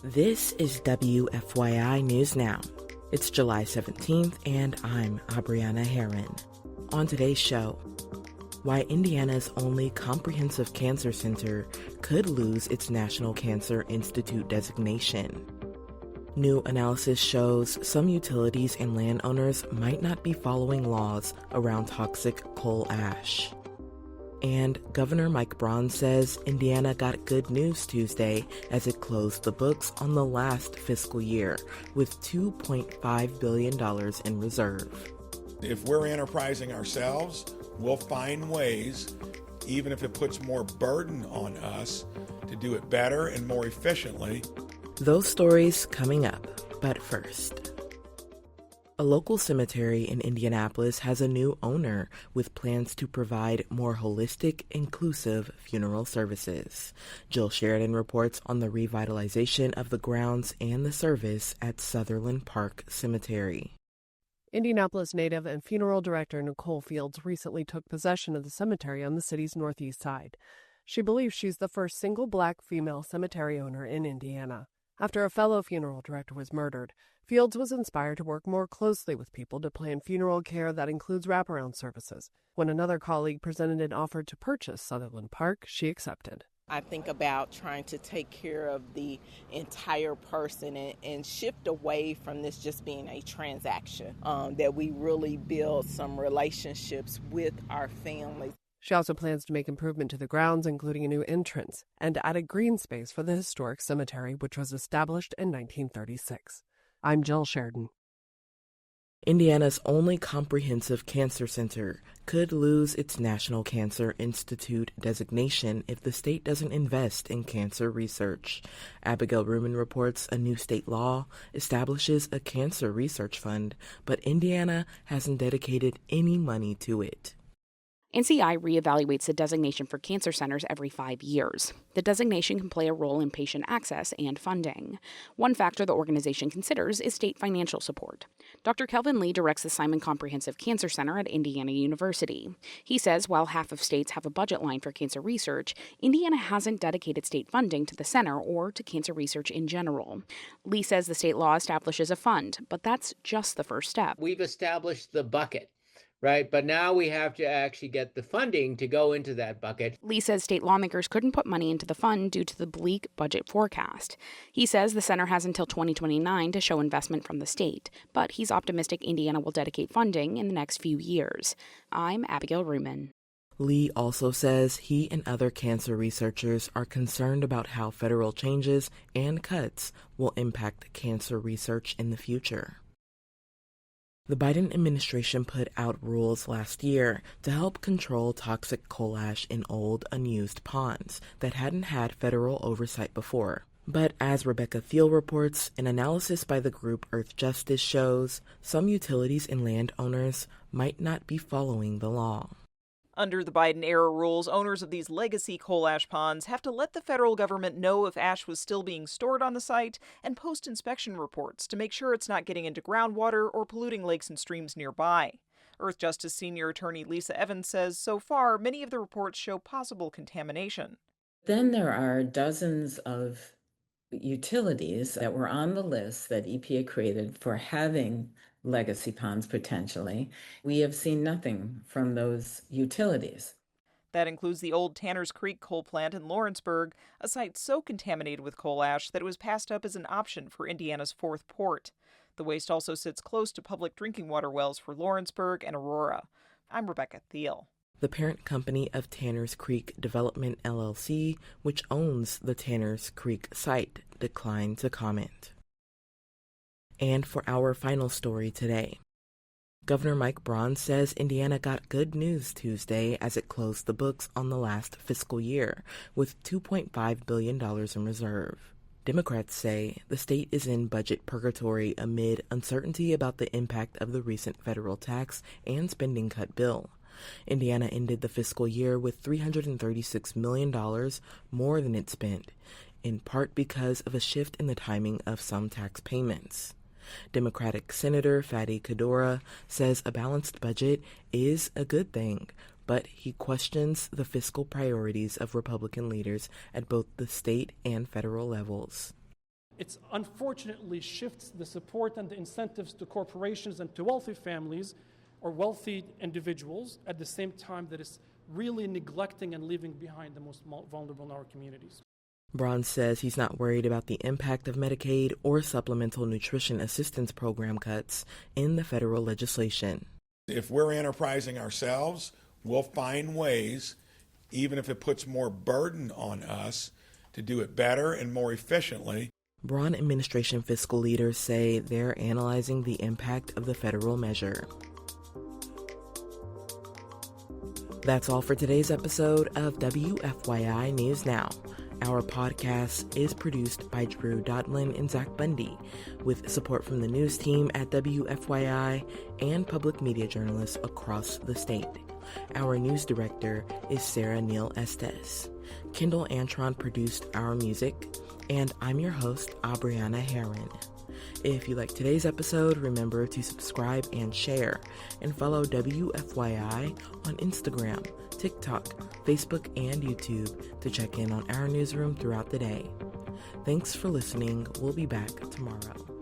This is WFYI News Now. It's July 17th, and I'm Abriana Herron. On today's show, why Indiana's only comprehensive cancer center could lose its National Cancer Institute designation. New analysis shows some utilities and landowners might not be following laws around toxic coal ash. And Governor Mike Braun says Indiana got good news Tuesday as it closed the books on the last fiscal year with $2.5 billion in reserve. If we're enterprising ourselves, we'll find ways, even if it puts more burden on us, to do it better and more efficiently. Those stories coming up, but first. A local cemetery in Indianapolis has a new owner with plans to provide more holistic, inclusive funeral services. Jill Sheridan reports on the revitalization of the grounds and the service at Sutherland Park Cemetery. Indianapolis native and funeral director Nicole Fields recently took possession of the cemetery on the city's northeast side. She believes she's the first single black female cemetery owner in Indiana. After a fellow funeral director was murdered, Fields was inspired to work more closely with people to plan funeral care that includes wraparound services. When another colleague presented an offer to purchase Sutherland Park, she accepted. I think about trying to take care of the entire person and shift away from this just being a transaction, that we really build some relationships with our families. She also plans to make improvement to the grounds, including a new entrance, and added green space for the historic cemetery, which was established in 1936. I'm Jill Sheridan. Indiana's only comprehensive cancer center could lose its National Cancer Institute designation if the state doesn't invest in cancer research. Abigail Ruman reports a new state law establishes a cancer research fund, but Indiana hasn't dedicated any money to it. NCI reevaluates the designation for cancer centers every 5 years. The designation can play a role in patient access and funding. One factor the organization considers is state financial support. Dr. Kelvin Lee directs the Simon Comprehensive Cancer Center at Indiana University. He says while half of states have a budget line for cancer research, Indiana hasn't dedicated state funding to the center or to cancer research in general. Lee says the state law establishes a fund, but that's just the first step. We've established the bucket. Right, but now we have to actually get the funding to go into that bucket. Lee says state lawmakers couldn't put money into the fund due to the bleak budget forecast. He says the center has until 2029 to show investment from the state, but he's optimistic Indiana will dedicate funding in the next few years. I'm Abigail Ruman. Lee also says he and other cancer researchers are concerned about how federal changes and cuts will impact cancer research in the future. The Biden administration put out rules last year to help control toxic coal ash in old, unused ponds that hadn't had federal oversight before. But as Rebecca Thiel reports, an analysis by the group Earthjustice shows some utilities and landowners might not be following the law. Under the Biden-era rules, owners of these legacy coal ash ponds have to let the federal government know if ash was still being stored on the site and post inspection reports to make sure it's not getting into groundwater or polluting lakes and streams nearby. Earthjustice senior attorney Lisa Evans says so far, many of the reports show possible contamination. Then there are dozens of utilities that were on the list that EPA created for having legacy ponds potentially. We have seen nothing from those utilities. That includes the old Tanners Creek coal plant in Lawrenceburg, a site so contaminated with coal ash that it was passed up as an option for Indiana's fourth port. The waste also sits close to public drinking water wells for Lawrenceburg and Aurora. I'm Rebecca Thiel. The parent company of Tanners Creek Development LLC, which owns the Tanners Creek site, declined to comment. And for our final story today, Governor Mike Braun says Indiana got good news Tuesday as it closed the books on the last fiscal year with $2.5 billion in reserve. Democrats say the state is in budget purgatory amid uncertainty about the impact of the recent federal tax and spending cut bill. Indiana ended the fiscal year with $336 million more than it spent, in part because of a shift in the timing of some tax payments. Democratic Senator Fatty Cadora says a balanced budget is a good thing, but he questions the fiscal priorities of Republican leaders at both the state and federal levels. It unfortunately shifts the support and the incentives to corporations and to wealthy families or wealthy individuals at the same time that it's really neglecting and leaving behind the most vulnerable in our communities. Braun says he's not worried about the impact of Medicaid or Supplemental Nutrition Assistance Program cuts in the federal legislation. If we're enterprising ourselves, we'll find ways, even if it puts more burden on us, to do it better and more efficiently. Braun administration fiscal leaders say they're analyzing the impact of the federal measure. That's all for today's episode of WFYI News Now. Our podcast is produced by Drew Daudelin and Zach Bundy, with support from the news team at WFYI and public media journalists across the state. Our news director is Sarah Neal-Estes. Kendall Antron produced our music, and I'm your host, Abriana Herron. If you like today's episode, remember to subscribe and share, and follow WFYI on Instagram, TikTok, Facebook, and YouTube to check in on our newsroom throughout the day. Thanks for listening. We'll be back tomorrow.